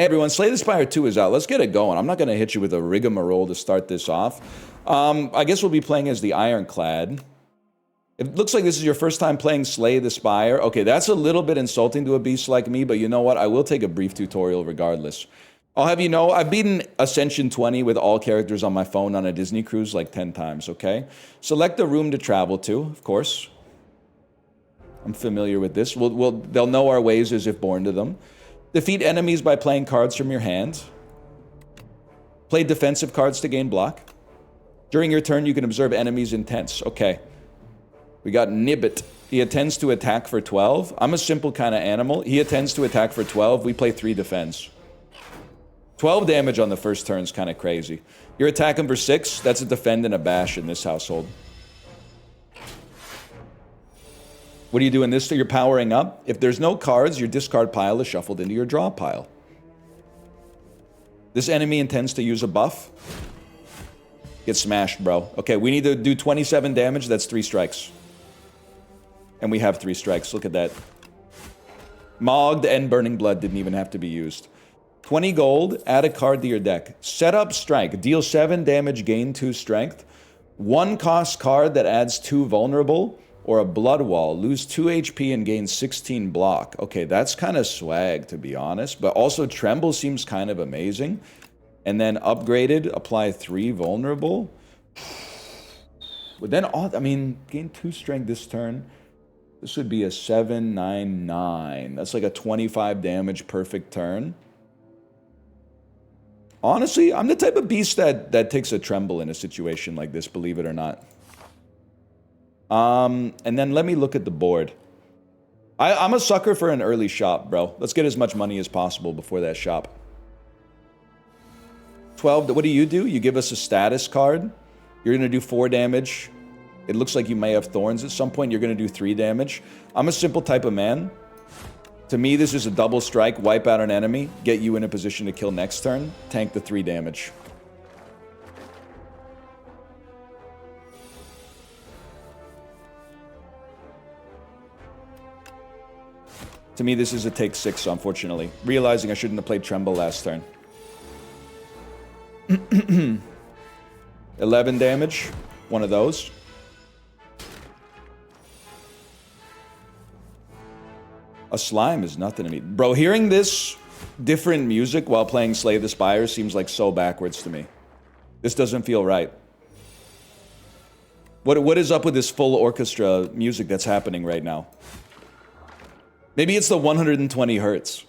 Hey everyone, Slay the Spire 2 is out. Let's get it going. I'm not going to hit you with a rigmarole to start this off. I guess we'll be playing as the Ironclad. It looks like this is your first time playing Slay the Spire. Okay, that's a little bit insulting to a beast like me, but you know what? I will take a brief tutorial regardless. I'll have you know, I've beaten Ascension 20 with all characters on my phone on a Disney cruise like 10 times, okay? Select a room to travel to, of course. I'm familiar with this. They'll know our ways as if born to them. Defeat enemies by playing cards from your hand. Play defensive cards to gain block. During your turn, you can observe enemies' intents. Okay. We got Nibbit. He attends to attack for 12. I'm a simple kind of animal. He attends to attack for 12. We play 3 defense. 12 damage on the first turn is kind of crazy. You're attacking for 6. That's a defend and a bash in this household. What are you doing this to? You're powering up. If there's no cards, your discard pile is shuffled into your draw pile. This enemy intends to use a buff. Get smashed, bro. Okay, we need to do 27 damage. That's 3 strikes. And we have 3 strikes. Look at that. Mogged and Burning Blood didn't even have to be used. 20 gold. Add a card to your deck. Set up strike. Deal 7 damage, gain 2 strength. 1 cost card that adds 2 vulnerable. Or a Blood Wall, lose 2 HP and gain 16 block. Okay, that's kind of swag, to be honest. But also, Tremble seems kind of amazing. And then upgraded, apply 3 vulnerable. But then, I mean, gain 2 strength this turn. This would be a 7, 9, 9. That's like a 25 damage perfect turn. Honestly, I'm the type of beast that takes a Tremble in a situation like this, believe it or not. And then let me look at the board. I'm a sucker for an early shop, bro. Let's get as much money as possible before that shop. 12, what do? You give us a status card. You're going to do 4 damage. It looks like you may have thorns. At some point, you're going to do 3 damage. I'm a simple type of man. To me, this is a double strike, wipe out an enemy, get you in a position to kill next turn, tank the 3 damage. To me, this is a take 6, unfortunately. Realizing I shouldn't have played Tremble last turn. 11 damage. One of those. A slime is nothing to me. Bro, hearing this different music while playing Slay the Spire seems like so backwards to me. This doesn't feel right. What is up with this full orchestra music that's happening right now? Maybe it's the 120 hertz.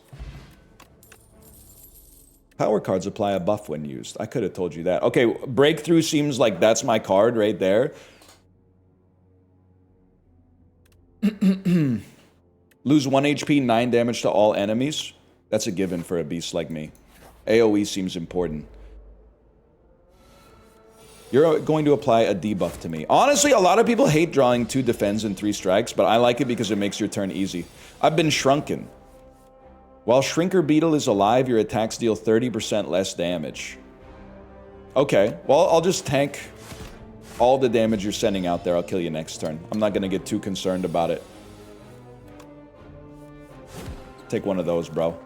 Power cards apply a buff when used. I could have told you that. Okay, Breakthrough seems like that's my card right there. Lose 1 HP, 9 damage to all enemies. That's a given for a beast like me. AoE seems important. You're going to apply a debuff to me. Honestly, a lot of people hate drawing 2 defends and 3 strikes, but I like it because it makes your turn easy. I've been shrunken. While Shrinker Beetle is alive, your attacks deal 30% less damage. Okay, well, I'll just tank all the damage you're sending out there. I'll kill you next turn. I'm not going to get too concerned about it. Take one of those, bro.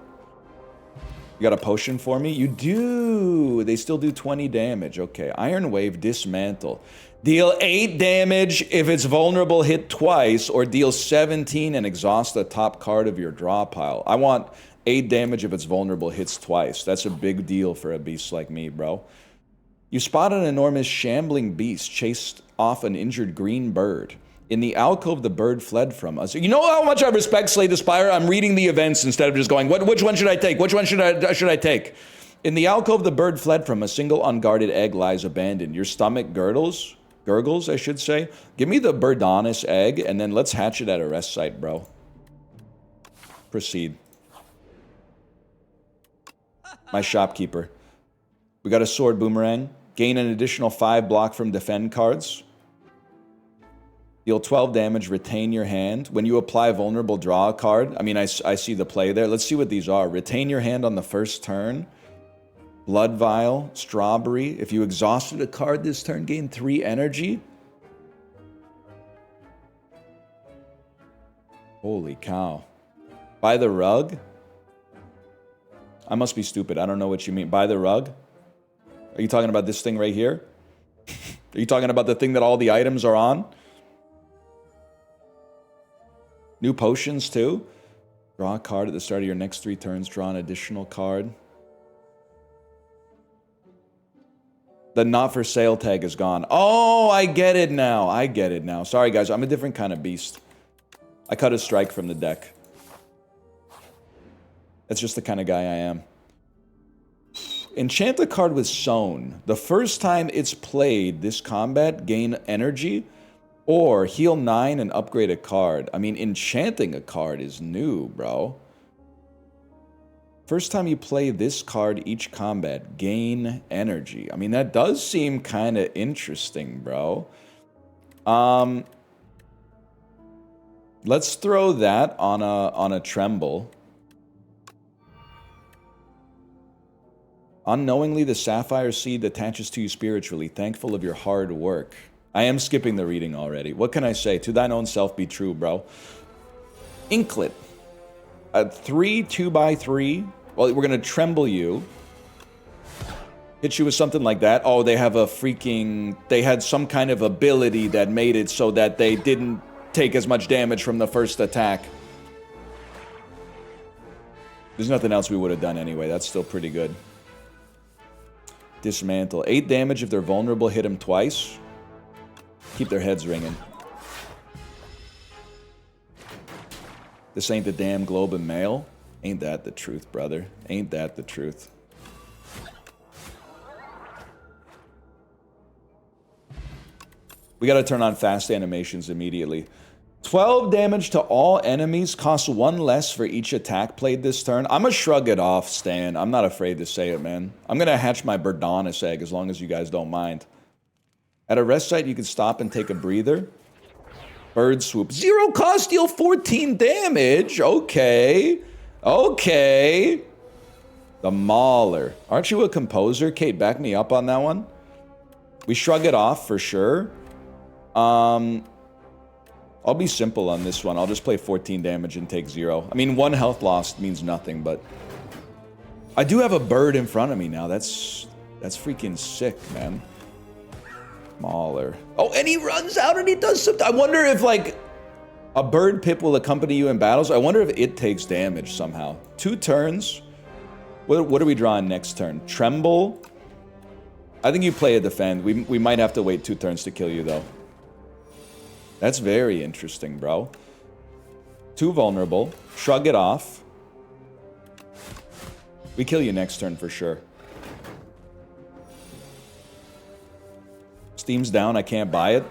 You got a potion for me? You do! They still do 20 damage. Okay, Iron Wave, Dismantle. Deal 8 damage if it's vulnerable, hit twice, or deal 17 and exhaust the top card of your draw pile. I want 8 damage if it's vulnerable, hits twice. That's a big deal for a beast like me, bro. You spot an enormous shambling beast chased off an injured green bird. In the alcove, the bird fled from us. You know how much I respect Slay the Spire? I'm reading the events instead of just going, which one should I take? Which one should I take? In the alcove, the bird fled from a single unguarded egg lies abandoned. Your stomach gurgles, I should say. Give me the Byrdonis egg, and then let's hatch it at a rest site, bro. Proceed. My shopkeeper. We got a sword boomerang. Gain an additional 5 block from defend cards. Deal 12 damage, retain your hand. When you apply vulnerable, draw a card. I mean, I see the play there. Let's see what these are. Retain your hand on the first turn. Blood Vial, Strawberry. If you exhausted a card this turn, gain 3 energy. Holy cow. By the rug. I must be stupid. I don't know what you mean. Buy the rug? Are you talking about this thing right here? Are you talking about the thing that all the items are on? New potions too? Draw a card at the start of your next 3 turns. Draw an additional card. The not for sale tag is gone. Oh, I get it now. I get it now. Sorry, guys. I'm a different kind of beast. I cut a strike from the deck. That's just the kind of guy I am. Enchant a card with Sown. The first time it's played this combat, gain energy. Or heal 9 and upgrade a card. I mean, enchanting a card is new, bro. First time you play this card each combat, gain energy. I mean, that does seem kind of interesting, bro. Let's throw that on a tremble. Unknowingly, the Sapphire seed attaches to you spiritually, thankful of your hard work. I am skipping the reading already. What can I say? To thine own self be true, bro. Inklet. A 3 2x3. Well, we're going to tremble you. Hit you with something like that. Oh, they have a freaking... They had some kind of ability that made it so that they didn't take as much damage from the first attack. There's nothing else we would have done anyway. That's still pretty good. Dismantle. 8 damage if they're vulnerable. Hit them twice. Keep their heads ringing. This ain't the damn globe and mail. Ain't that the truth, brother? Ain't that the truth? We gotta turn on fast animations immediately. 12 damage to all enemies. Costs 1 less for each attack played this turn. I'm gonna shrug it off, Stan. I'm not afraid to say it, man. I'm gonna hatch my Byrdonis egg as long as you guys don't mind. At a rest site, you can stop and take a breather. Bird swoop. 0 cost, deal 14 damage. Okay. Okay. The Mawler. Aren't you a composer? Kate, back me up on that one. We shrug it off for sure. I'll be simple on this one. I'll just play 14 damage and take 0. I mean, 1 health lost means nothing, but... I do have a bird in front of me now. That's freaking sick, man. Mawler. Oh, and he runs out and he does something. I wonder if, like, a bird pip will accompany you in battles. I wonder if it takes damage somehow. 2 turns. What are we drawing next turn? Tremble. I think you play a defend. We might have to wait 2 turns to kill you, though. That's very interesting, bro. 2 vulnerable. Shrug it off. We kill you next turn for sure. Steam's down, I can't buy it.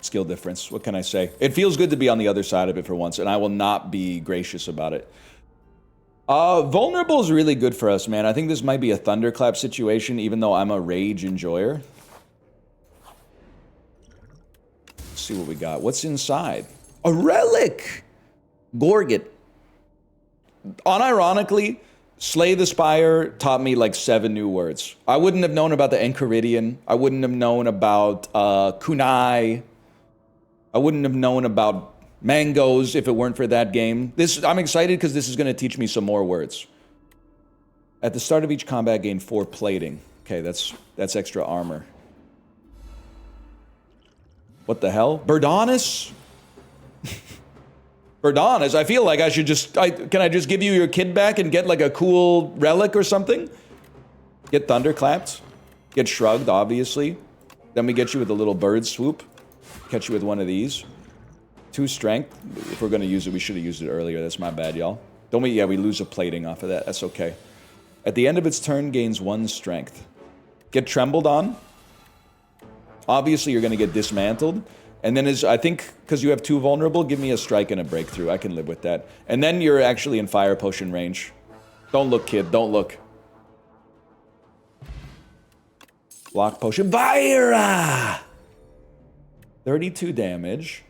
Skill difference, what can I say? It feels good to be on the other side of it for once, and I will not be gracious about it. Vulnerable is really good for us, man. I think this might be a thunderclap situation, even though I'm a rage enjoyer. Let's see what we got. What's inside? A relic! Gorget. Unironically, Slay the Spire taught me like 7 new words. I wouldn't have known about the Enchiridion. I wouldn't have known about kunai. I wouldn't have known about mangoes if it weren't for that game. I'm excited because this is going to teach me some more words. At the start of each combat, gain 4 plating. Okay, that's extra armor. What the hell? Byrdonis? Byrdonis, I feel like I should just... can I just give you your kid back and get like a cool relic or something? Get thunderclapped. Get shrugged, obviously. Then we get you with a little bird swoop. Catch you with one of these. 2 strength. If we're going to use it, we should have used it earlier. That's my bad, y'all. Don't we? Yeah, we lose a plating off of that. That's okay. At the end of its turn, gains 1 strength. Get trembled on. Obviously, you're going to get dismantled. And then I think, because you have 2 vulnerable, give me a strike and a breakthrough. I can live with that. And then you're actually in fire potion range. Don't look, kid. Don't look. Block potion. Fire! 32 damage.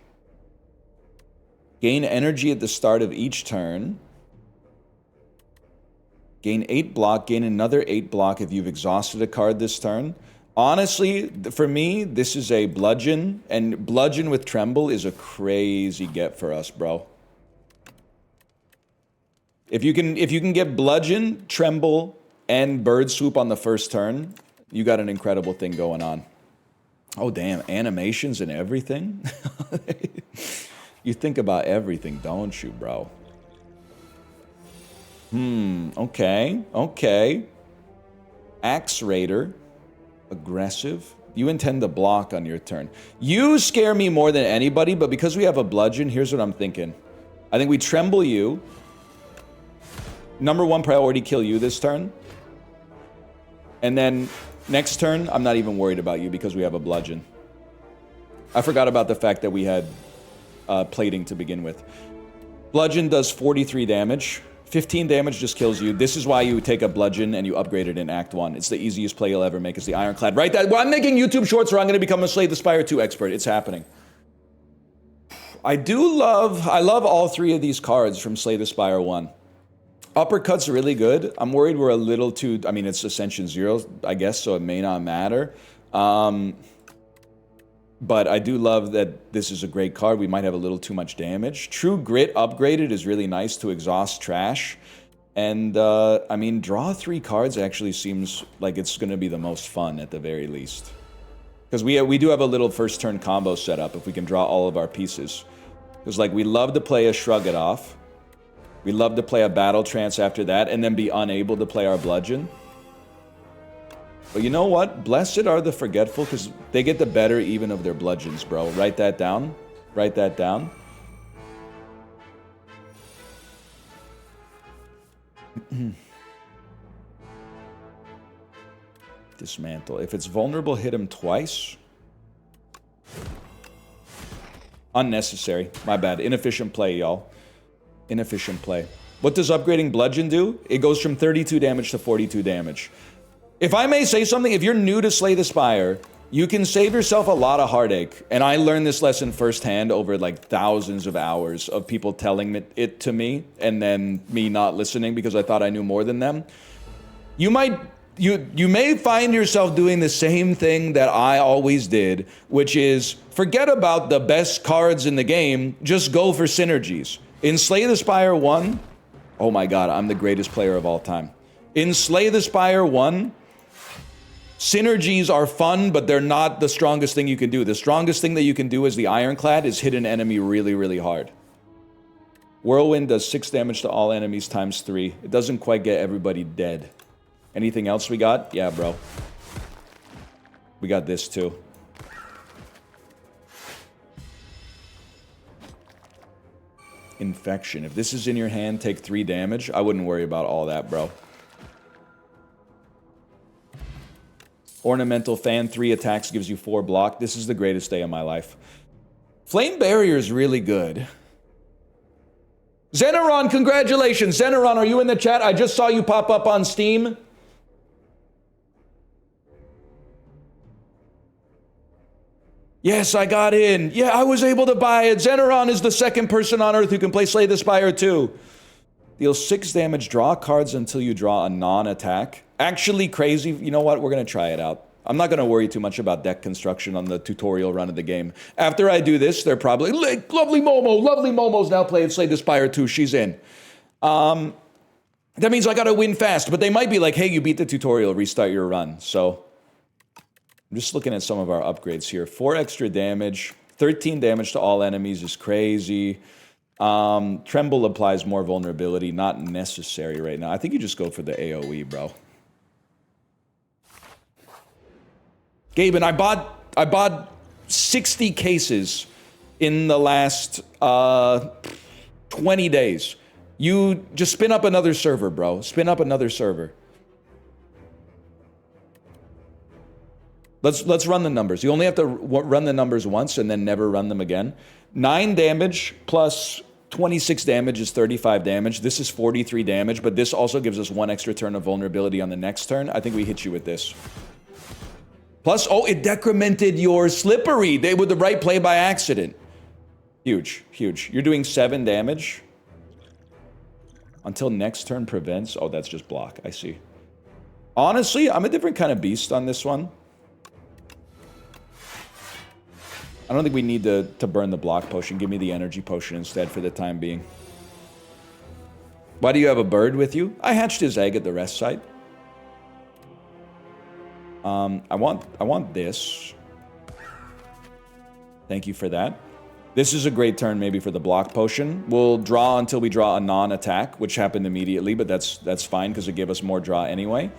Gain energy at the start of each turn. Gain 8 block. Gain another 8 block if you've exhausted a card this turn. Honestly, for me, this is a bludgeon, and bludgeon with tremble is a crazy get for us, bro. If you can get Bludgeon, Tremble, and Bird Swoop on the first turn, you got an incredible thing going on. Oh, damn. Animations and everything? You think about everything, don't you, bro? Okay. Okay. Axe Raider. Aggressive. You intend to block on your turn. You scare me more than anybody, but because we have a Bludgeon, here's what I'm thinking. I think we Tremble you. Number 1 priority, kill you this turn. And then next turn, I'm not even worried about you because we have a Bludgeon. I forgot about the fact that we had plating to begin with. Bludgeon does 43 damage. 15 damage just kills you. This is why you take a Bludgeon and you upgrade it in Act 1. It's the easiest play you'll ever make is the Ironclad. Right? Well, I'm making YouTube shorts where I'm going to become a Slay the Spire 2 expert. It's happening. I love all 3 of these cards from Slay the Spire 1. Uppercut's really good. I'm worried we're a little too... I mean, it's Ascension 0, I guess, so it may not matter. But I do love that this is a great card. We might have a little too much damage. True Grit upgraded is really nice to exhaust trash. And, I mean, draw 3 cards actually seems like it's going to be the most fun at the very least. Because we do have a little first turn combo set up if we can draw all of our pieces. Because, like, we love to play a Shrug It Off. We love to play a Battle Trance after that and then be unable to play our Bludgeon. But you know what? Blessed are the forgetful because they get the better even of their Bludgeons, bro. Write that down. Write that down. Dismantle. If it's vulnerable, hit him twice. Unnecessary. My bad. Inefficient play, y'all. Inefficient play. What does upgrading Bludgeon do? It goes from 32 damage to 42 damage. If I may say something, if you're new to Slay the Spire, you can save yourself a lot of heartache. And I learned this lesson firsthand over like thousands of hours of people telling it to me and then me not listening because I thought I knew more than them. You may find yourself doing the same thing that I always did, which is forget about the best cards in the game, just go for synergies. In Slay the Spire 1, oh my god, I'm the greatest player of all time. In Slay the Spire 1, synergies are fun, but they're not the strongest thing you can do. The strongest thing that you can do as the Ironclad is hit an enemy really, really hard. Whirlwind does 6 damage to all enemies times 3. It doesn't quite get everybody dead. Anything else we got? Yeah, bro. We got this too. Infection. If this is in your hand, take 3 damage. I wouldn't worry about all that, bro. Ornamental Fan, 3 attacks, gives you 4 block. This is the greatest day of my life. Flame Barrier is really good. Zeneron, congratulations. Zeneron, are you in the chat? I just saw you pop up on Steam. Yes, I got in. Yeah, I was able to buy it. Zeneron is the second person on Earth who can play Slay the Spire 2. Deal 6 damage, draw cards until you draw a non-attack. Actually crazy. You know what? We're going to try it out. I'm not going to worry too much about deck construction on the tutorial run of the game. After I do this, they're probably like, lovely Momo's now playing Slay the Spire 2. She's in. That means I got to win fast. But they might be like, hey, you beat the tutorial, restart your run. So I'm just looking at some of our upgrades here. 4 extra damage, 13 damage to all enemies is crazy. Tremble applies more vulnerability, not necessary right now. I think you just go for the AoE, bro. Gabe, and I bought 60 cases in the last 20 days. You just spin up another server, bro. Spin up another server. Let's run the numbers. You only have to run the numbers once and then never run them again. 9 damage plus 26 damage is 35 damage. This is 43 damage, but this also gives us 1 extra turn of vulnerability on the next turn. I think we hit you with this. Plus, oh, it decremented your Slippery. They with the right play by accident. Huge, huge. You're doing 7 damage. Until next turn prevents. Oh, that's just block. I see. Honestly, I'm a different kind of beast on this one. I don't think we need to burn the block potion. Give me the energy potion instead for the time being. Why do you have a bird with you? I hatched his egg at the rest site. I want this. Thank you for that. This is a great turn maybe for the block potion. We'll draw until we draw a non-attack, which happened immediately, but that's fine because it gave us more draw anyway.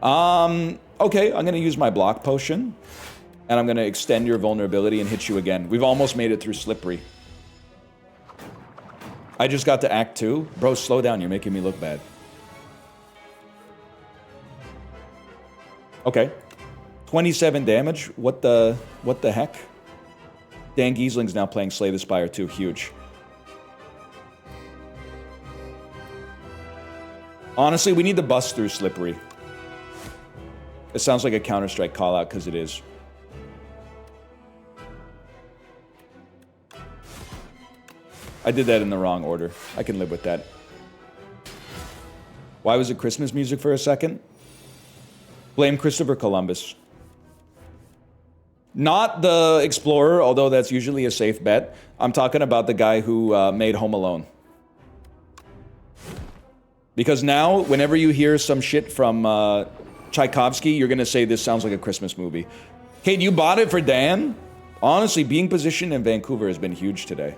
Okay, I'm gonna use my block potion, and I'm gonna extend your vulnerability and hit you again. We've almost made it through Slippery. I just got to Act 2. Bro, slow down, you're making me look bad. Okay. 27 damage. What the heck? Dan Giesling's now playing Slay the Spire too. Huge. Honestly, we need to bust through Slippery. It sounds like a Counter-Strike call-out, because it is. I did that in the wrong order. I can live with that. Why was it Christmas music for a second? Blame Christopher Columbus. Not the explorer, although that's usually a safe bet. I'm talking about the guy who made Home Alone. Because now, whenever you hear some shit from Tchaikovsky, you're gonna say this sounds like a Christmas movie. Kate, you bought it for Dan? Honestly, being positioned in Vancouver has been huge today.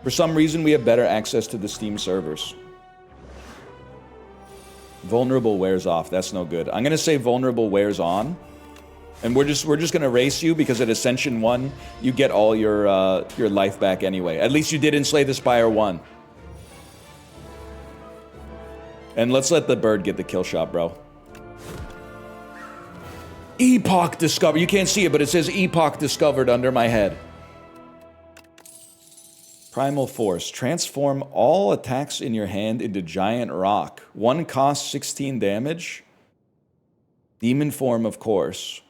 For some reason, we have better access to the Steam servers. Vulnerable wears off. That's no good. I'm gonna say vulnerable wears on, and we're just gonna race you because at Ascension 1 you get all your life back anyway. At least you did in Slay the Spire 1. And let's let the bird get the kill shot, bro. Epoch discovered. You can't see it, but it says Epoch discovered under my head. Primal Force. Transform all attacks in your hand into giant rock. One costs 16 damage. Demon form, of course.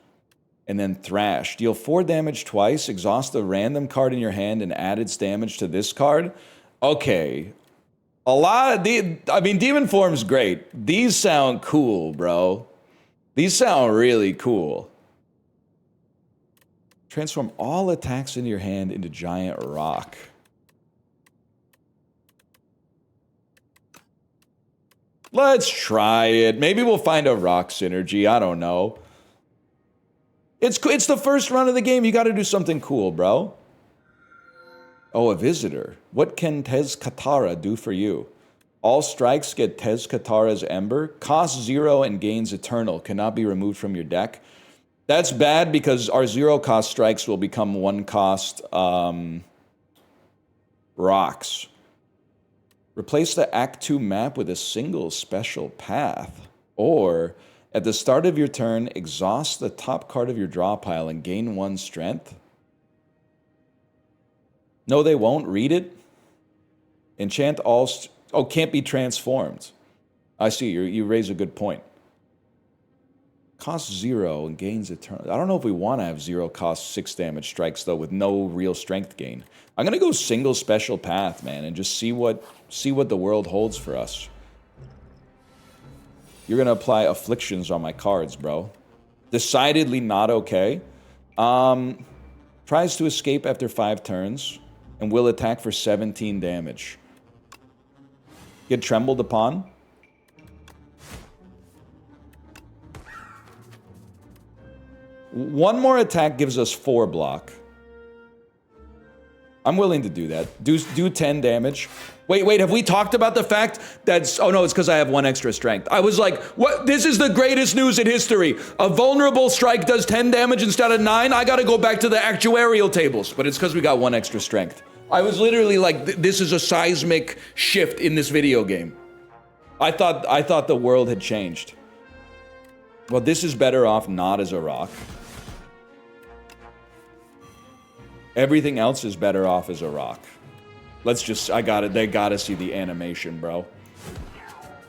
And then Thrash. Deal 4 damage twice. Exhaust a random card in your hand and add its damage to this card. Okay. I mean, Demon form's great. These sound cool, bro. These sound really cool. Transform all attacks in your hand into giant rock. Let's try it. Maybe we'll find a rock synergy. I don't know. It's the first run of the game. You got to do something cool, bro. Oh, a visitor. What can Tezcatara do for you? All strikes get Tezcatara's Ember. Costs 0 and gains Eternal. Cannot be removed from your deck. That's bad because our 0-cost strikes will become 1-cost rocks. Replace the Act 2 map with a single special path. Or, at the start of your turn, exhaust the top card of your draw pile and gain 1 strength. No, they won't. Read it. Enchant all... Oh, can't be transformed. I see. You raise a good point. Costs 0 and gains eternal. I don't know if we want to have 0-cost 6 damage strikes, though, with no real strength gain. I'm going to go single special path, man, and just see what the world holds for us. You're going to apply afflictions on my cards, bro. Decidedly not okay. Tries to escape after 5 turns and will attack for 17 damage. Get trembled upon. One more attack gives us 4 block. I'm willing to do that. Do 10 damage. Wait, have we talked about the fact that... Oh no, it's because I have 1 extra strength. I was like, what? This is the greatest news in history. A vulnerable strike does 10 damage instead of 9? I gotta go back to the actuarial tables. But it's because we got 1 extra strength. I was literally like, this is a seismic shift in this video game. I thought the world had changed. Well, this is better off not as a rock. Everything else is better off as a rock. Let's just, they gotta see the animation, bro.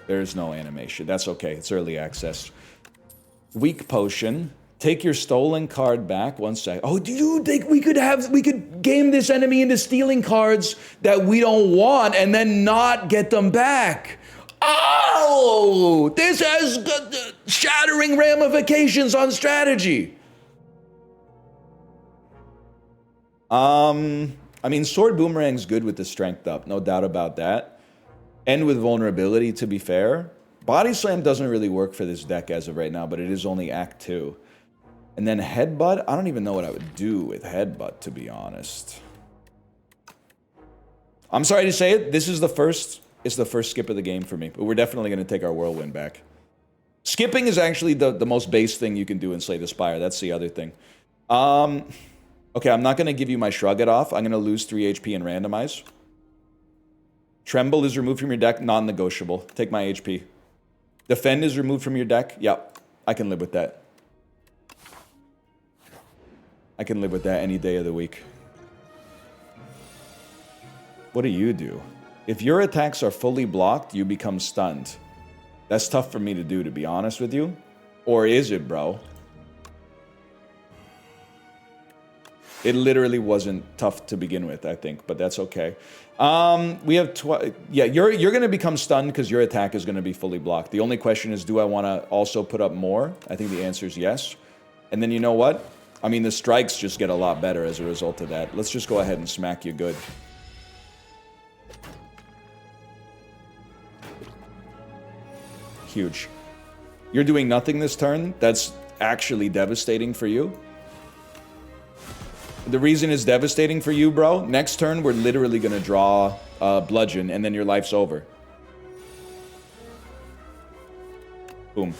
There's no animation. That's okay, it's early access. Weak potion. Take your stolen card back. 1 sec. Oh, do you think we could game this enemy into stealing cards that we don't want and then not get them back? Oh, this has shattering ramifications on strategy. I mean, Sword Boomerang's good with the strength up, no doubt about that. And with vulnerability, to be fair. Body Slam doesn't really work for this deck as of right now, but it is only Act 2. And then Headbutt, I don't even know what I would do with Headbutt, to be honest. I'm sorry to say it, this is the first skip of the game for me, but we're definitely going to take our Whirlwind back. Skipping is actually the most base thing you can do in Slay the Spire. That's the other thing. Okay, I'm not going to give you my Shrug It Off. I'm going to lose 3 HP and randomize. Tremble is removed from your deck. Non-negotiable. Take my HP. Defend is removed from your deck. Yep, I can live with that. I can live with that any day of the week. What do? If your attacks are fully blocked, you become stunned. That's tough for me to do, to be honest with you. Or is it, bro? It literally wasn't tough to begin with, I think, but that's okay. We have yeah, you're going to become stunned because your attack is going to be fully blocked. The only question is, do I want to also put up more? I think the answer is yes. And then you know what? I mean, the strikes just get a lot better as a result of that. Let's just go ahead and smack you good. Huge. You're doing nothing this turn. That's actually devastating for you. The reason it's devastating for you, bro, next turn we're literally going to draw Bludgeon, and then your life's over. Boom.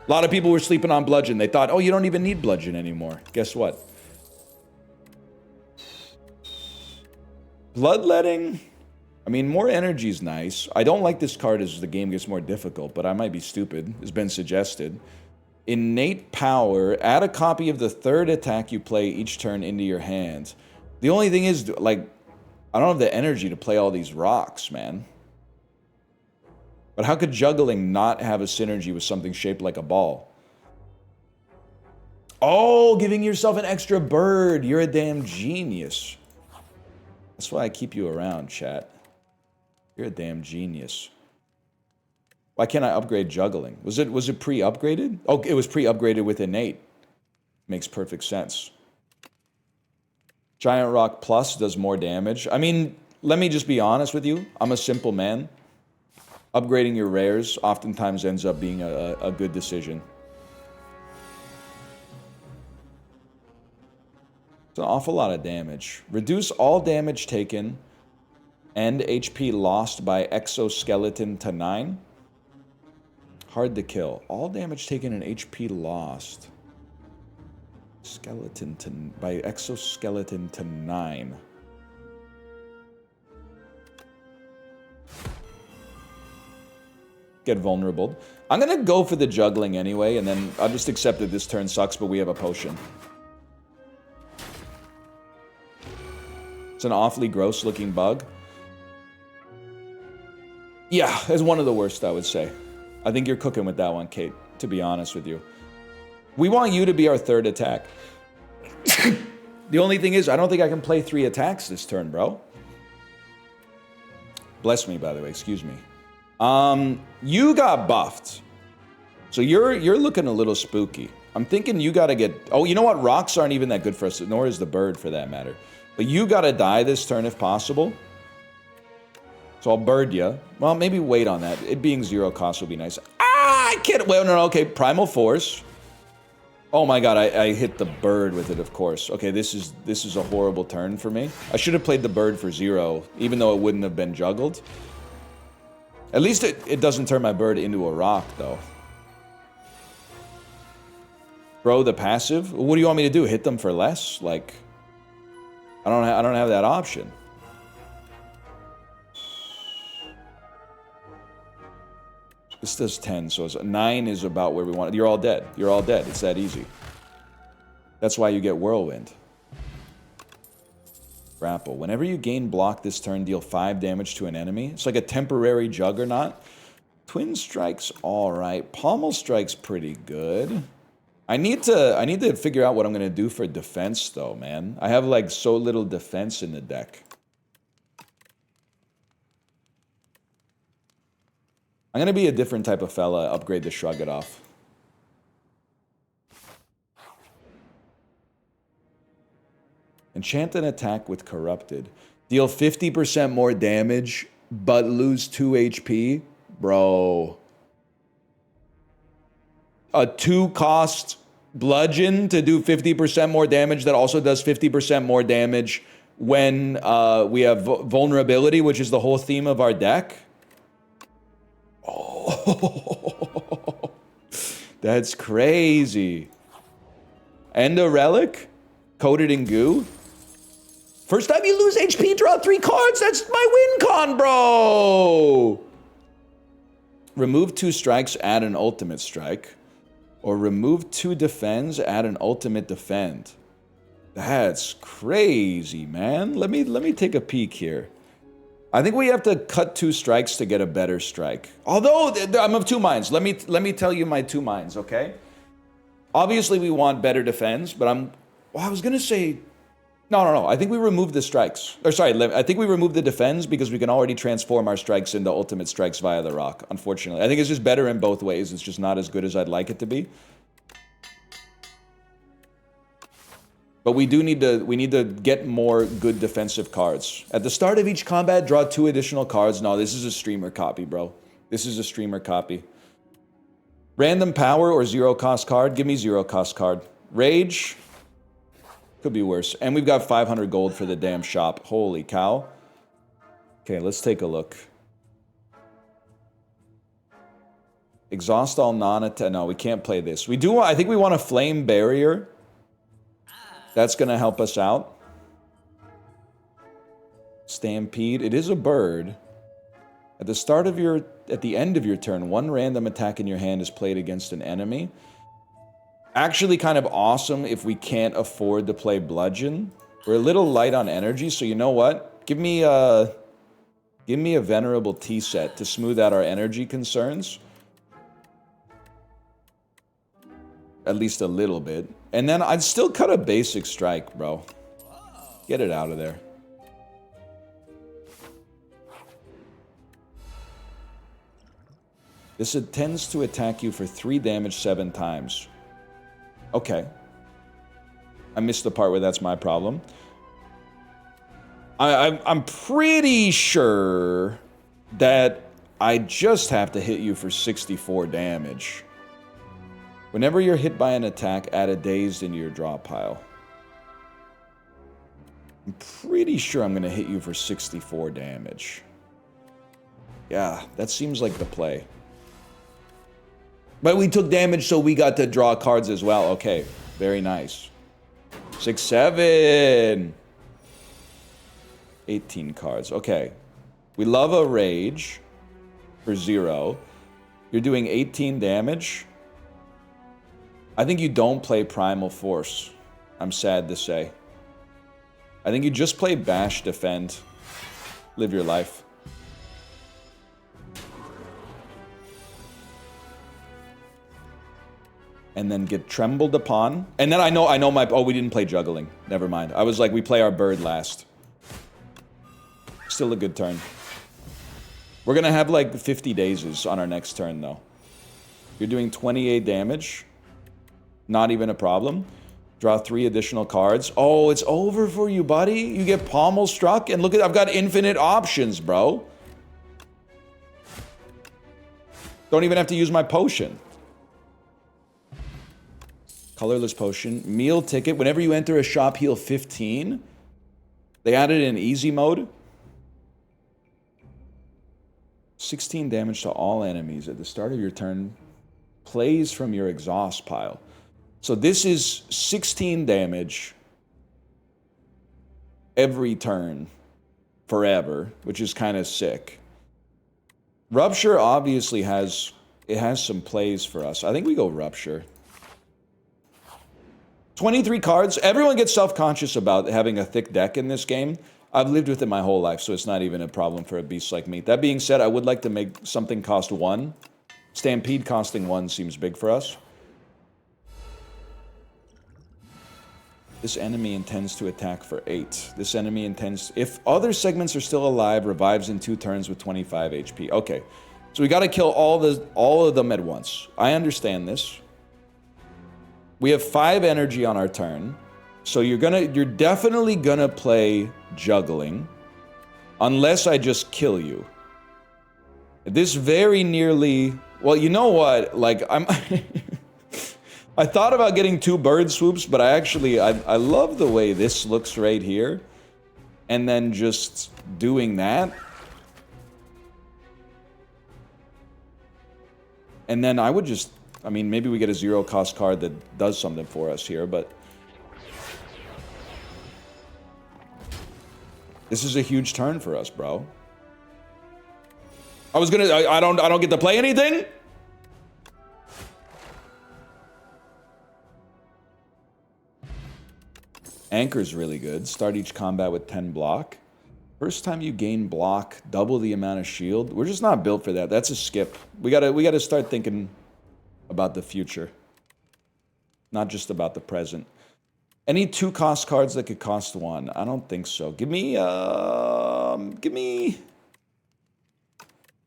A lot of people were sleeping on Bludgeon. They thought, oh, you don't even need Bludgeon anymore. Guess what? Bloodletting. I mean, more energy is nice. I don't like this card as the game gets more difficult, but I might be stupid. It's been suggested. Innate Power. Add a copy of the third attack you play each turn into your hand. The only thing is, like, I don't have the energy to play all these rocks, man. But how could Juggling not have a synergy with something shaped like a ball? Oh, giving yourself an extra bird. You're a damn genius. That's why I keep you around, chat. You're a damn genius. Why can't I upgrade Juggling? Was it pre-upgraded? Oh, it was pre-upgraded with Innate. Makes perfect sense. Giant Rock Plus does more damage. I mean, let me just be honest with you. I'm a simple man. Upgrading your rares oftentimes ends up being a good decision. It's an awful lot of damage. Reduce all damage taken and HP lost by Exoskeleton to 9. Hard to kill. All damage taken and HP lost. Skeleton to by Exoskeleton to 9. Get vulnerable. I'm gonna go for the Juggling anyway, and then I'll just accept that this turn sucks, but we have a potion. It's an awfully gross looking bug. Yeah, it's one of the worst, I would say. I think you're cooking with that one, Kate, to be honest with you. We want you to be our third attack. The only thing is, I don't think I can play 3 attacks this turn, bro. Bless me, by the way, excuse me. You got buffed. So you're looking a little spooky. I'm thinking you gotta get... Oh, you know what? Rocks aren't even that good for us, nor is the bird, for that matter. But you gotta die this turn if possible. So I'll bird you. Well, maybe wait on that. It being 0 cost will be nice. Ah, I can't... Well, no, okay. Primal Force. Oh my god, I hit the bird with it, of course. Okay, this is a horrible turn for me. I should have played the bird for 0, even though it wouldn't have been juggled. At least it doesn't turn my bird into a rock, though. Bro, the passive? What do you want me to do? Hit them for less? Like... I don't have that option. This does 10, so 9 is about where we want it. You're all dead. You're all dead. It's that easy. That's why you get Whirlwind. Grapple. Whenever you gain block this turn, deal 5 damage to an enemy. It's like a temporary Juggernaut. Twin Strike's alright. Pommel Strike's pretty good. I need to figure out what I'm gonna do for defense, though, man. I have, like, so little defense in the deck. I'm gonna be a different type of fella, upgrade the Shrug It Off. Enchant an attack with Corrupted. Deal 50% more damage, but lose 2 HP? Bro. A 2-cost bludgeon to do 50% more damage that also does 50% more damage when we have vulnerability, which is the whole theme of our deck? Oh, that's crazy. And a relic coated in goo. First time you lose HP, draw 3 cards. That's my win con, bro. Remove 2 strikes, add an ultimate strike. Or remove 2 defends, add an ultimate defend. That's crazy, man. Let me take a peek here. I think we have to cut 2 strikes to get a better strike. Although I'm of 2 minds. Let me tell you my 2 minds, okay? Obviously, we want better defense, but I was gonna say, no. I think we remove the strikes. Or sorry, I think we remove the defense because we can already transform our strikes into ultimate strikes via the rock. Unfortunately, I think it's just better in both ways. It's just not as good as I'd like it to be. But we need to get more good defensive cards. At the start of each combat, draw 2 additional cards. No, this is a streamer copy, bro. This is a streamer copy. Random power or 0-cost card. Give me 0-cost card. Rage. Could be worse. And we've got 500 gold for the damn shop. Holy cow. Okay, let's take a look. Exhaust all non-attack. No, we can't play this. I think we want a flame barrier. That's going to help us out. Stampede. It is a bird. At the end of your turn, 1 random attack in your hand is played against an enemy. Actually kind of awesome if we can't afford to play bludgeon. We're a little light on energy, so you know what? Give me a venerable tea set to smooth out our energy concerns. At least a little bit. And then I'd still cut a basic strike, bro. Get it out of there. This tends to attack you for 3 damage 7 times. Okay. I missed the part where that's my problem. I'm pretty sure that I just have to hit you for 64 damage. Whenever you're hit by an attack, add a dazed into your draw pile. I'm pretty sure I'm going to hit you for 64 damage. Yeah, that seems like the play. But we took damage, so we got to draw cards as well. Okay, very nice. 6, 7. 18 cards. Okay. We love a rage for 0. You're doing 18 damage. I think you don't play Primal Force. I'm sad to say. I think you just play Bash Defend. Live your life. And then get trembled upon. And then I know my... Oh, we didn't play juggling. Never mind. I was like, we play our bird last. Still a good turn. We're going to have like 50 dazes on our next turn, though. You're doing 28 damage. Not even a problem. Draw 3 additional cards. Oh, it's over for you, buddy. You get pommel struck. And look at... I've got infinite options, bro. Don't even have to use my potion. Colorless potion. Meal ticket. Whenever you enter a shop, heal 15. They added in easy mode. 16 damage to all enemies at the start of your turn. Plays from your exhaust pile. So this is 16 damage every turn forever, which is kind of sick. Rupture obviously has some plays for us. I think we go Rupture. 23 cards. Everyone gets self-conscious about having a thick deck in this game. I've lived with it my whole life, so it's not even a problem for a beast like me. That being said, I would like to make something cost 1. Stampede costing 1 seems big for us. This enemy intends to attack for 8. This enemy intends... If other segments are still alive, revives in 2 turns with 25 HP. Okay. So we got to kill all of them at once. I understand this. We have 5 energy on our turn. So you're definitely gonna play juggling. Unless I just kill you. This very nearly... Well, you know what? Like, I thought about getting 2 bird swoops, but I love the way this looks right here. And then just doing that. And then I would just... I mean, maybe we get a 0-cost card that does something for us here, but... This is a huge turn for us, bro. I was gonna... I don't get to play anything? Anchor's really good. Start each combat with 10 block. First time you gain block, double the amount of shield. We're just not built for that. That's a skip. We gotta start thinking about the future. Not just about the present. Any 2-cost cards that could cost 1? I don't think so. Give me...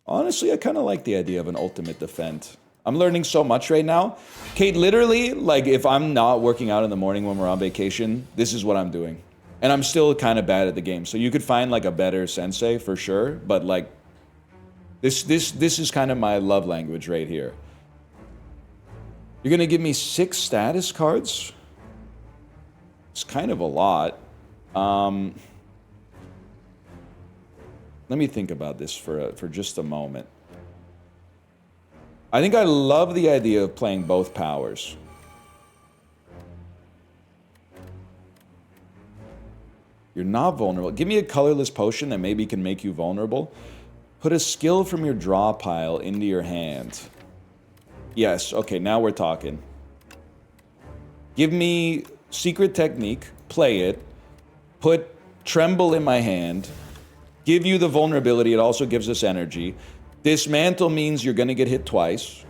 Honestly, I kind of like the idea of an ultimate defend. I'm learning so much right now. Kate, literally, like, if I'm not working out in the morning when we're on vacation, this is what I'm doing. And I'm still kind of bad at the game. So you could find, like, a better sensei, for sure. But, like, this is kind of my love language right here. You're going to give me 6 status cards? It's kind of a lot. Let me think about this for just a moment. I think I love the idea of playing both powers. You're not vulnerable. Give me a colorless potion that maybe can make you vulnerable. Put a skill from your draw pile into your hand. Yes, okay, now we're talking. Give me Secret Technique, play it, put Tremble in my hand, give you the vulnerability, it also gives us energy. Dismantle means you're gonna get hit twice.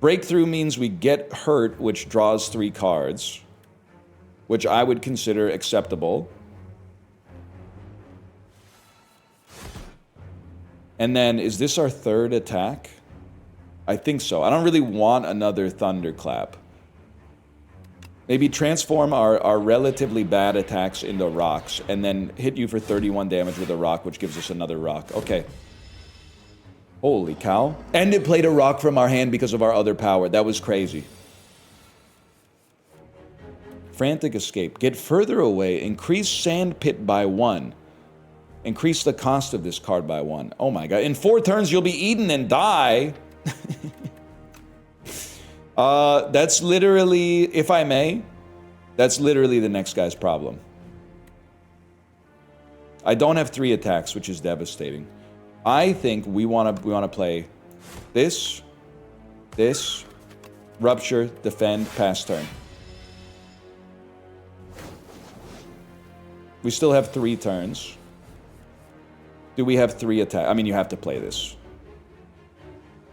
Breakthrough means we get hurt, which draws 3 cards, which I would consider acceptable. And then, is this our 3rd attack? I think so. I don't really want another Thunderclap. Maybe transform our relatively bad attacks into rocks, and then hit you for 31 damage with a rock, which gives us another rock. Okay. Holy cow. And it played a rock from our hand because of our other power. That was crazy. Frantic Escape. Get further away. Increase Sand Pit by 1. Increase the cost of this card by 1. Oh my god. In 4 turns, you'll be eaten and die. That's literally, if I may, that's literally the next guy's problem. I don't have 3 attacks, which is devastating. I think we want to play this, Rupture, Defend, Pass turn. We still have 3 turns. Do we have 3 attacks? I mean, you have to play this.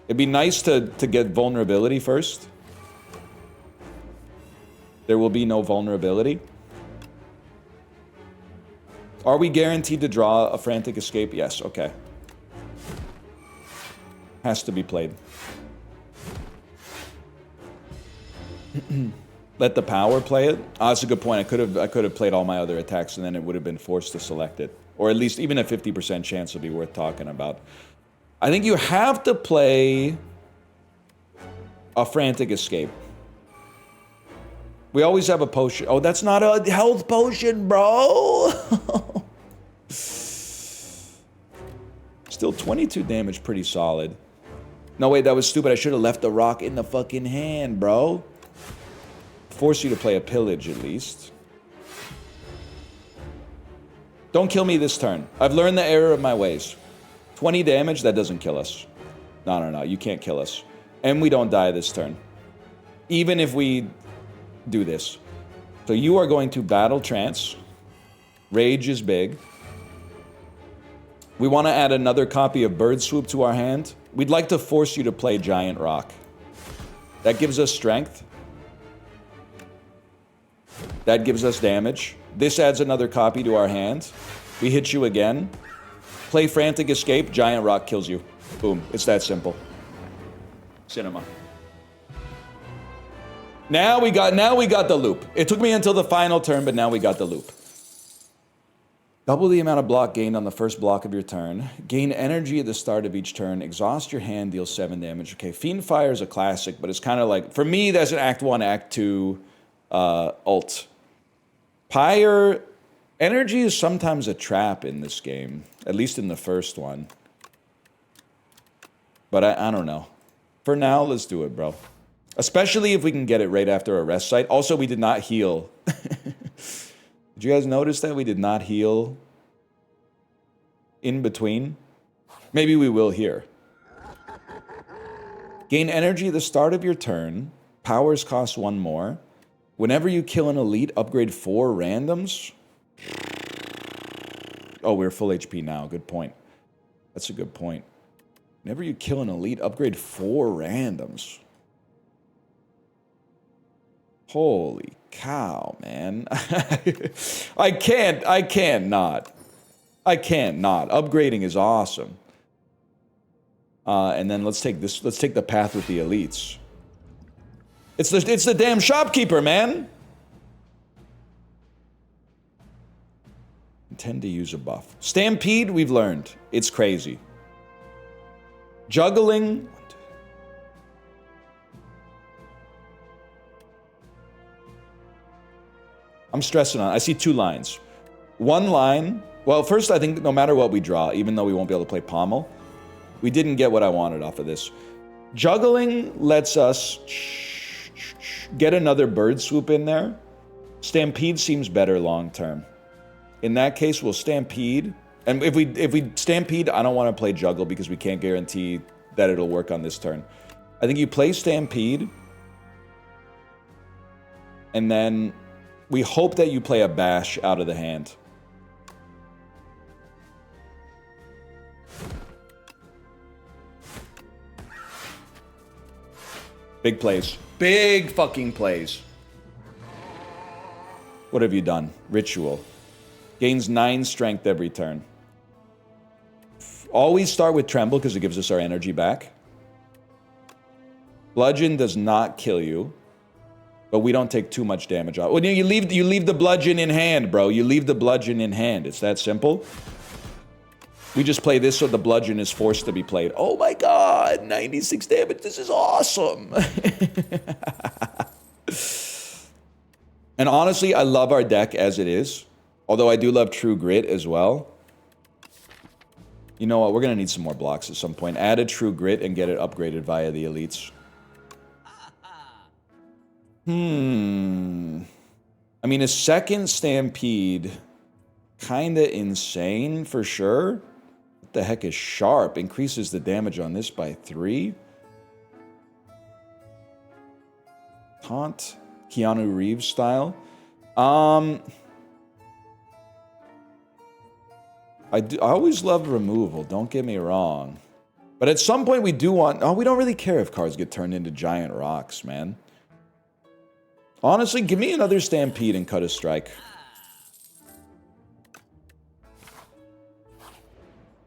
It'd be nice to get vulnerability first. There will be no vulnerability. Are we guaranteed to draw a Frantic Escape? Yes, okay. Has to be played. Let the power play it? Ah, that's a good point. I could have played all my other attacks and then it would have been forced to select it. Or at least even a 50% chance would be worth talking about. I think you have to play a Frantic Escape. We always have a potion. Oh, that's not a health potion, bro! Still 22 damage, pretty solid. No, wait, that was stupid. I should have left the rock in the fucking hand, bro. Force you to play a pillage, at least. Don't kill me this turn. I've learned the error of my ways. 20 damage, that doesn't kill us. No, you can't kill us. And we don't die this turn. Even if we do this. So you are going to Battle Trance. Rage is big. We want to add another copy of Bird Swoop to our hand. We'd like to force you to play Giant Rock. That gives us strength. That gives us damage. This adds another copy to our hand. We hit you again. Play Frantic Escape, Giant Rock kills you. Boom. It's that simple. Cinema. Now we got the loop. It took me until the final turn, but now we got the loop. Double the amount of block gained on the first block of your turn. Gain energy at the start of each turn. Exhaust your hand, deal 7 damage. Okay, Fiend Fire is a classic, but it's kind of like, for me, that's an Act 1, Act 2 ult. Pyre, energy is sometimes a trap in this game, at least in the first one. But I don't know. For now, let's do it, bro. Especially if we can get it right after a rest site. Also, we did not heal. Did you guys notice that we did not heal in between? Maybe we will here. Gain energy at the start of your turn. Powers cost 1 more. Whenever you kill an elite, upgrade 4 randoms. Oh, we're full HP now. Good point. That's a good point. Whenever you kill an elite, upgrade 4 randoms. Holy cow, man. I can't not. Upgrading is awesome. And then let's take the path with the elites. It's the damn shopkeeper, man. Intend to use a buff. Stampede, we've learned. It's crazy. Juggling. I'm stressing on it. I see 2 lines. 1 line. Well, first, I think no matter what we draw, even though we won't be able to play Pommel, we didn't get what I wanted off of this. Juggling lets us get another bird swoop in there. Stampede seems better long term. In that case, we'll Stampede. And if we Stampede, I don't want to play Juggle because we can't guarantee that it'll work on this turn. I think you play Stampede. And then we hope that you play a Bash out of the hand. Big plays. Big fucking plays. What have you done? Ritual. Gains 9 strength every turn. Always start with Tremble because it gives us our energy back. Bludgeon does not kill you. But we don't take too much damage off. Well, you leave the bludgeon in hand, bro. You leave the bludgeon in hand. It's that simple. We just play this so the bludgeon is forced to be played. Oh my god, 96 damage. This is awesome. And honestly, I love our deck as it is. Although I do love True Grit as well. You know what? We're going to need some more blocks at some point. Add a True Grit and get it upgraded via the elites. I mean, a second Stampede, kinda insane for sure. What the heck is Sharp? Increases the damage on this by 3. Taunt, Keanu Reeves style. I always loved removal, don't get me wrong. But at some point we do want... Oh, we don't really care if cards get turned into giant rocks, man. Honestly, give me another Stampede and cut a strike.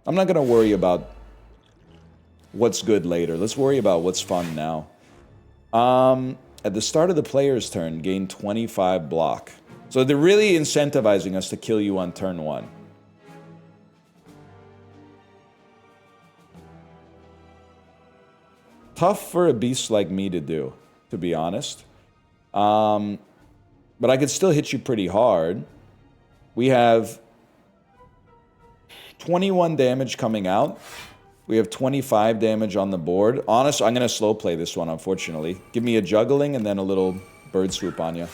I'm not going to worry about what's good later. Let's worry about what's fun now. At the start of the player's turn, gain 25 block. So they're really incentivizing us to kill you on turn 1. Tough for a beast like me to do, to be honest. But I could still hit you pretty hard. We have 21 damage coming out. We have 25 damage on the board. Honestly, I'm going to slow play this one, unfortunately. Give me a Juggling and then a little bird swoop on you.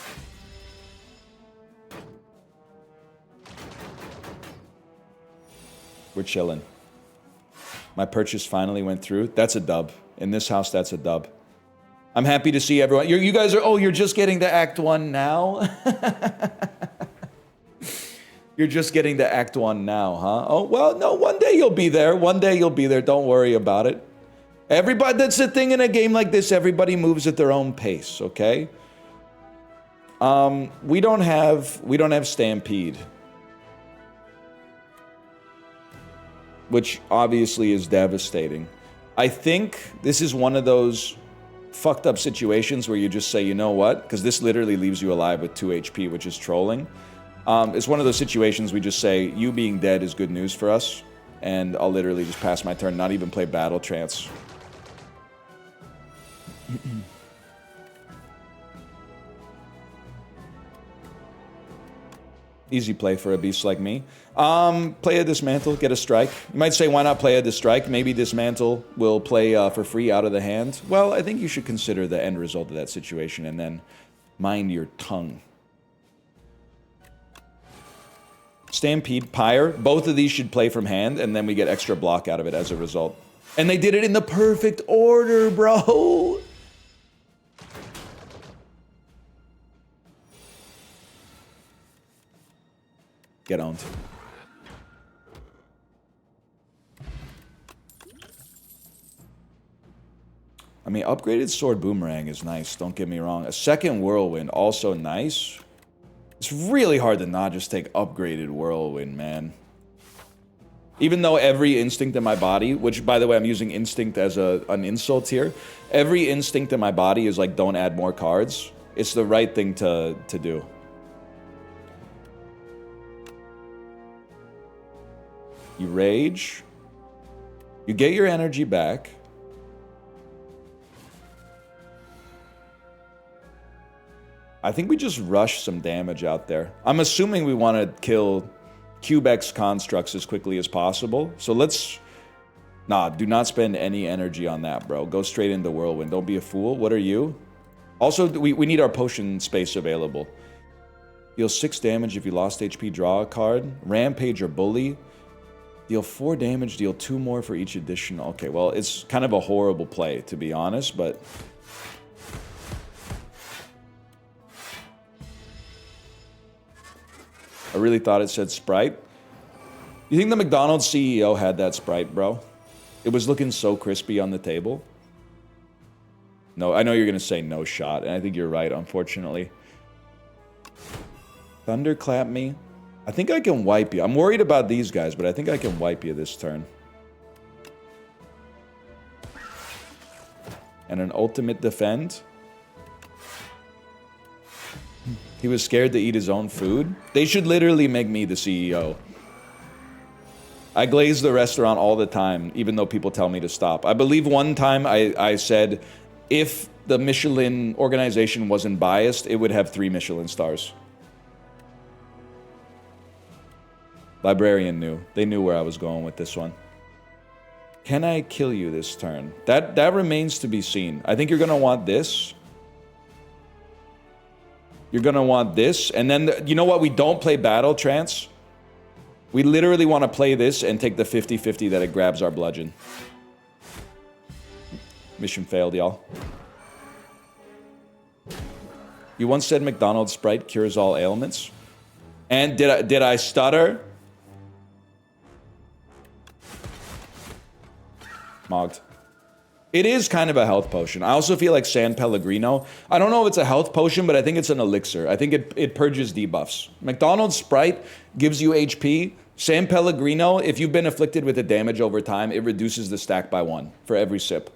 We're chilling. My purchase finally went through. That's a dub. In this house, that's a dub. I'm happy to see everyone. You guys are... Oh, you're just getting to Act 1 now? You're just getting to Act 1 now, huh? Oh, well, no, one day you'll be there. One day you'll be there. Don't worry about it. Everybody... That's the thing in a game like this. Everybody moves at their own pace, okay? We don't have Stampede. Which obviously is devastating. I think this is one of those fucked up situations where you just say, you know what? Because this literally leaves you alive with 2 HP, which is trolling. It's one of those situations we just say, you being dead is good news for us. And I'll literally just pass my turn, not even play Battle Trance. Easy play for a beast like me. Play a Dismantle, get a strike. You might say, why not play a Distrike? Maybe Dismantle will play for free out of the hand. Well, I think you should consider the end result of that situation and then mind your tongue. Stampede, Pyre. Both of these should play from hand, and then we get extra block out of it as a result. And they did it in the perfect order, bro! Get owned. I mean, upgraded Sword Boomerang is nice, don't get me wrong. A second Whirlwind, also nice. It's really hard to not just take upgraded Whirlwind, man. Even though every instinct in my body, which, by the way, I'm using instinct as an insult here. Every instinct in my body is like, don't add more cards. It's the right thing to do. You rage. You get your energy back. I think we just rush some damage out there. I'm assuming we want to kill Cubex constructs as quickly as possible. So let's... Nah, do not spend any energy on that, bro. Go straight into Whirlwind. Don't be a fool. What are you? Also, we need our potion space available. Deal 6 damage if you lost HP, draw a card. Rampage or Bully. Deal 4 damage, deal 2 more for each additional. Okay, well, it's kind of a horrible play, to be honest, but... I really thought it said Sprite. You think the McDonald's CEO had that Sprite, bro? It was looking so crispy on the table. No, I know you're going to say no shot, and I think you're right, unfortunately. Thunderclap me. I think I can wipe you. I'm worried about these guys, but I think I can wipe you this turn. And an ultimate defend. He was scared to eat his own food. They should literally make me the CEO. I glaze the restaurant all the time, even though people tell me to stop. I believe one time I said, if the Michelin organization wasn't biased, it would have 3 Michelin stars. Librarian knew. They knew where I was going with this one. Can I kill you this turn? That remains to be seen. I think you're going to want this. You're going to want this. And then, you know what? We don't play Battle Trance. We literally want to play this and take the 50-50 that it grabs our bludgeon. Mission failed, y'all. You once said McDonald's Sprite cures all ailments. And did I stutter? Mogged. It is kind of a health potion. I also feel like San Pellegrino. I don't know if it's a health potion, but I think it's an elixir. I think it purges debuffs. McDonald's Sprite gives you HP. San Pellegrino, if you've been afflicted with the damage over time, it reduces the stack by 1 for every sip.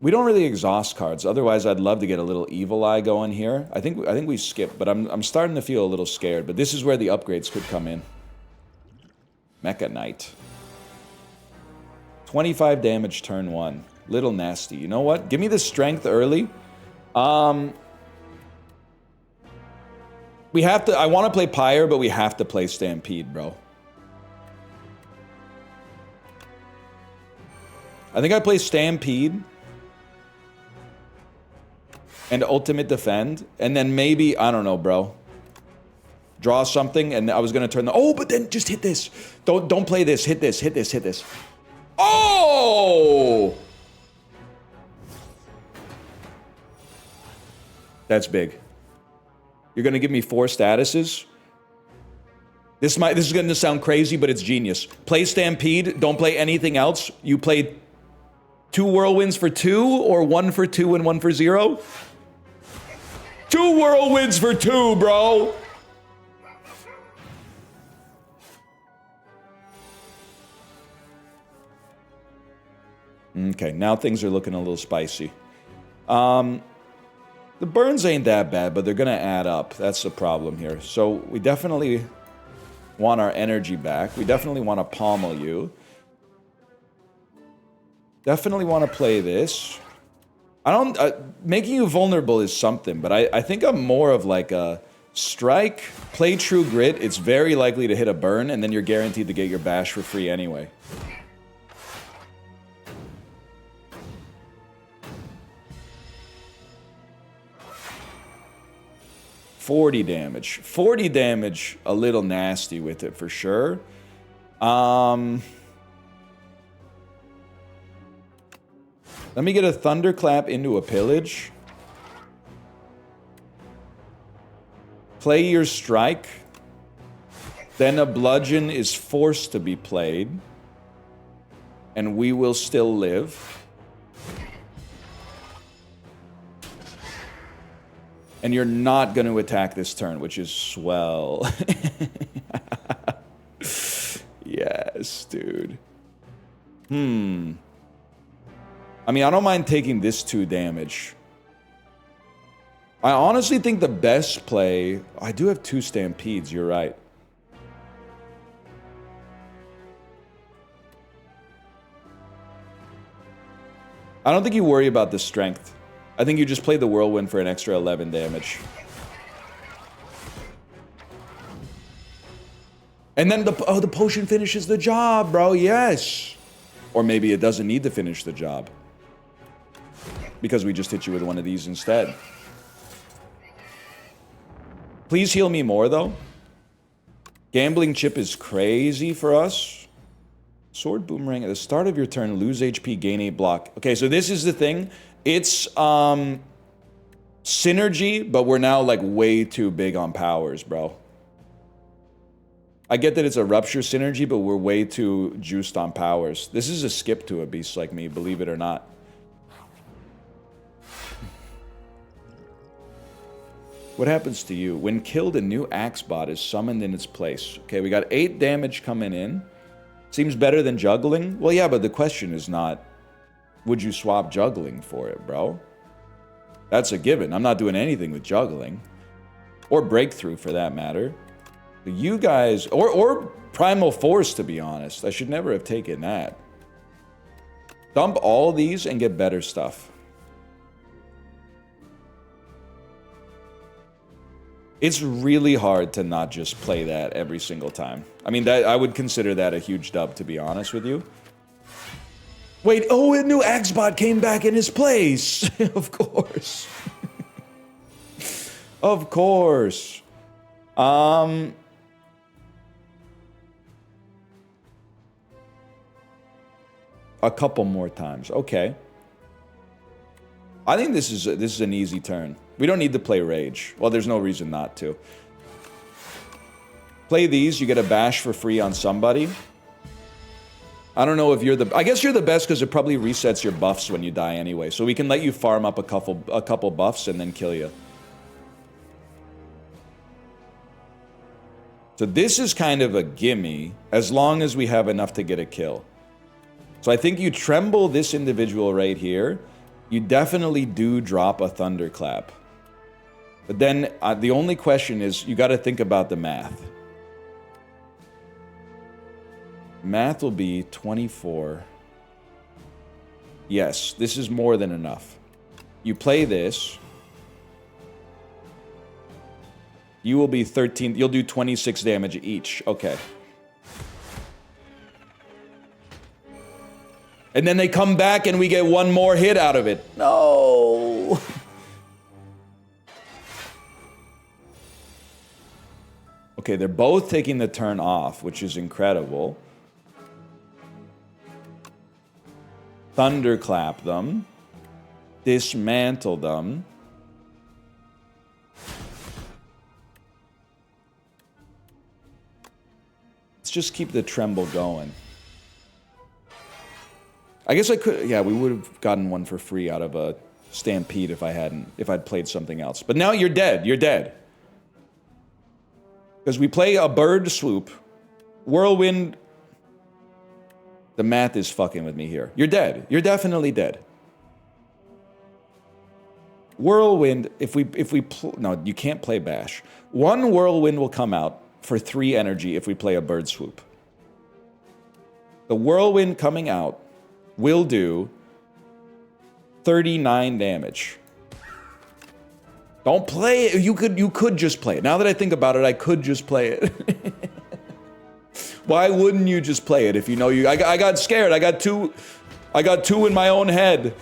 We don't really exhaust cards. Otherwise, I'd love to get a little Evil Eye going here. I think we skip, but I'm starting to feel a little scared. But this is where the upgrades could come in. Mecha Knight. 25 damage turn 1. Little nasty. You know what? Give me the strength early. We have to... I want to play Pyre, but we have to play Stampede, bro. I think I play Stampede. And Ultimate Defend. And then maybe... I don't know, bro. Draw something, and I was going to turn the... Oh, but then just hit this. Don't play this. Hit this. Hit this. Hit this. Oh! That's big. You're gonna give me 4 statuses? This is gonna sound crazy, but it's genius. Play Stampede, don't play anything else. You play 2 Whirlwinds for 2, or 1 for 2 and 1 for 0? 2 Whirlwinds for 2, bro! Okay, now things are looking a little spicy. The burns ain't that bad, but they're going to add up. That's the problem here. So we definitely want our energy back. We definitely want to pommel you. Definitely want to play this. I don't... making you vulnerable is something, but I think I'm more of like a strike, play true grit. It's very likely to hit a burn, and then you're guaranteed to get your bash for free anyway. $40 damage. 40 damage, a little nasty with it for sure. Let me get a Thunderclap into a Pillage. Play your Strike. Then a Bludgeon is forced to be played. And we will still live. And you're not going to attack this turn, which is swell. Yes, dude. I mean, I don't mind taking this 2 damage. I honestly think the best play... I do have 2 Stampedes, you're right. I don't think you worry about the strength. I think you just play the Whirlwind for an extra 11 damage. And then the potion finishes the job, bro. Yes. Or maybe it doesn't need to finish the job. Because we just hit you with one of these instead. Please heal me more, though. Gambling Chip is crazy for us. Sword Boomerang. At the start of your turn, lose HP, gain a block. Okay, so this is the thing. It's synergy, but we're now like way too big on powers, bro. I get that it's a rupture synergy, but we're way too juiced on powers. This is a skip to a beast like me, believe it or not. What happens to you? When killed, a new axe bot is summoned in its place. Okay, we got 8 damage coming in. Seems better than juggling? Well, yeah, but the question is not, would you swap juggling for it, bro? That's a given. I'm not doing anything with juggling. Or breakthrough, for that matter. You guys... Or Primal Force, to be honest. I should never have taken that. Dump all these and get better stuff. It's really hard to not just play that every single time. I mean, I would consider that a huge dub, to be honest with you. Wait, oh, a new Axbot came back in his place. Of course. Of course. A couple more times. Okay. I think this is an easy turn. We don't need to play Rage. Well, there's no reason not to. Play these, you get a bash for free on somebody. I don't know if you're the... I guess you're the best because it probably resets your buffs when you die anyway. So we can let you farm up a couple buffs and then kill you. So this is kind of a gimme, as long as we have enough to get a kill. So I think you tremble this individual right here. You definitely do drop a Thunderclap. But then the only question is, you got to think about the math. Math will be 24. Yes, this is more than enough. You play this. You will be 13. You'll do 26 damage each. Okay. And then they come back and we get one more hit out of it. No. Okay, they're both taking the turn off, which is incredible. Thunderclap them. Dismantle them. Let's just keep the tremble going. I guess I could... Yeah, we would have gotten one for free out of a Stampede if I'd played something else. But now you're dead. You're dead. Because we play a Bird Swoop. Whirlwind... The math is fucking with me here. You're dead. You're definitely dead. Whirlwind, no, you can't play Bash. 1 Whirlwind will come out for 3 energy if we play a Bird Swoop. The Whirlwind coming out will do 39 damage. Don't play it. You could just play it. Now that I think about it, I could just play it. Why wouldn't you just play it if you know you... I got scared. I got two in my own head.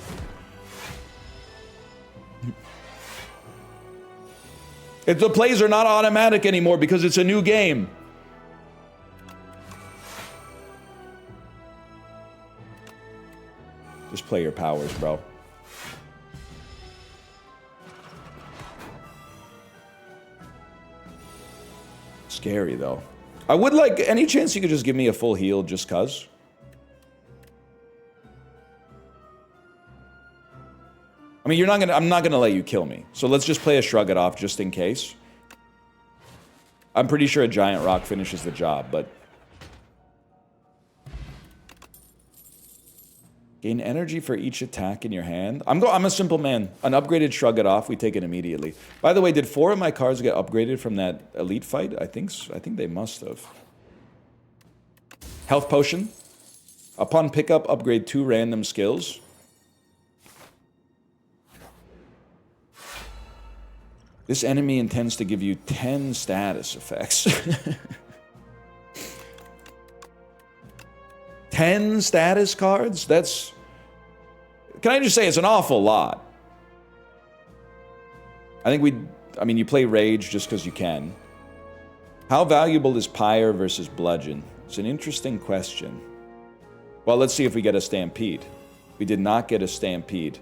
The plays are not automatic anymore because it's a new game. Just play your powers, bro. Scary, though. I would like... Any chance you could just give me a full heal just cuz? I mean, I'm not gonna let you kill me. So let's just play a shrug it off just in case. I'm pretty sure a giant rock finishes the job, but... Gain energy for each attack in your hand. I'm a simple man. An upgraded shrug it off, we take it immediately. By the way, did 4 of my cards get upgraded from that elite fight? I think they must have. Health potion. Upon pickup, upgrade 2 random skills. This enemy intends to give you 10 status effects. 10 status cards? That's... Can I just say it's an awful lot? I mean, you play Rage just because you can. How valuable is Pyre versus Bludgeon? It's an interesting question. Well, let's see if we get a Stampede. We did not get a Stampede.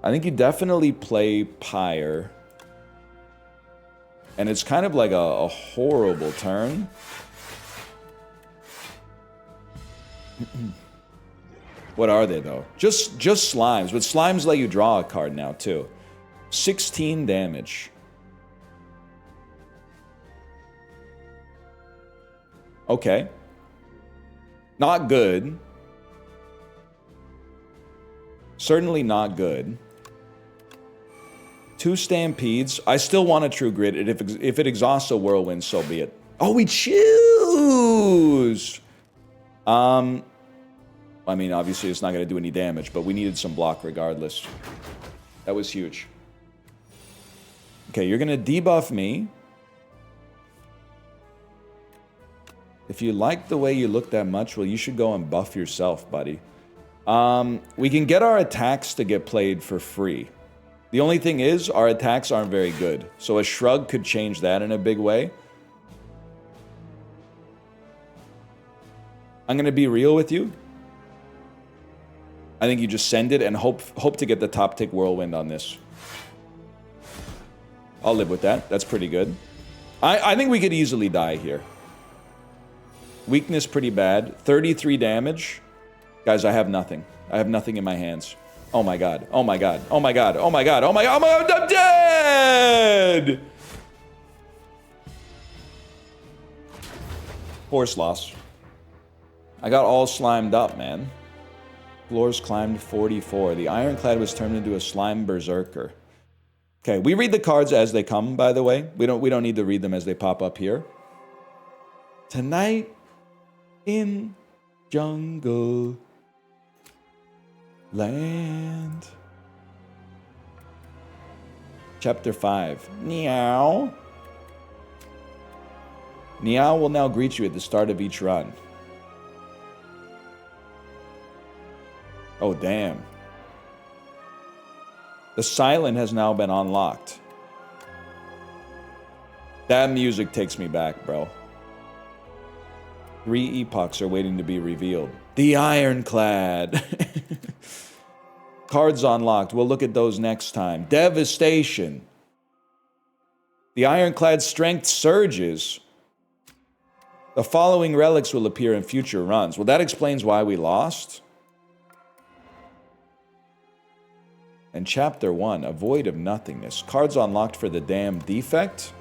I think you definitely play Pyre. And it's kind of like a horrible turn. What are they, though? Just slimes. But slimes let you draw a card now, too. 16 damage. Okay. Not good. Certainly not good. 2 Stampedes. I still want a True Grit. If it exhausts a Whirlwind, so be it. Oh, we choose! I mean, obviously it's not going to do any damage, but we needed some block regardless. That was huge. Okay, you're going to debuff me. If you like the way you look that much, well, you should go and buff yourself, buddy. We can get our attacks to get played for free. The only thing is, our attacks aren't very good. So a shrug could change that in a big way. I'm going to be real with you. I think you just send it and hope to get the top tick Whirlwind on this. I'll live with that. That's pretty good. I think we could easily die here. Weakness pretty bad. 33 damage. Guys, I have nothing. I have nothing in my hands. Oh my god. Oh my god. Oh my god. Oh my god. Oh my god. Oh my god. I'm dead! Force loss. I got all slimed up, man. Floors climbed 44. The Ironclad was turned into a slime berserker. Okay, we read the cards as they come, by the way. We don't need to read them as they pop up here. Tonight in Jungle Land. Chapter 5. Meow. Meow will now greet you at the start of each run. Oh, damn. The Silent has now been unlocked. That music takes me back, bro. 3 epochs are waiting to be revealed. The Ironclad. Cards unlocked. We'll look at those next time. Devastation. The Ironclad's strength surges. The following relics will appear in future runs. Well, that explains why we lost. And Chapter 1, A Void of Nothingness. Cards unlocked for the Damned Defect.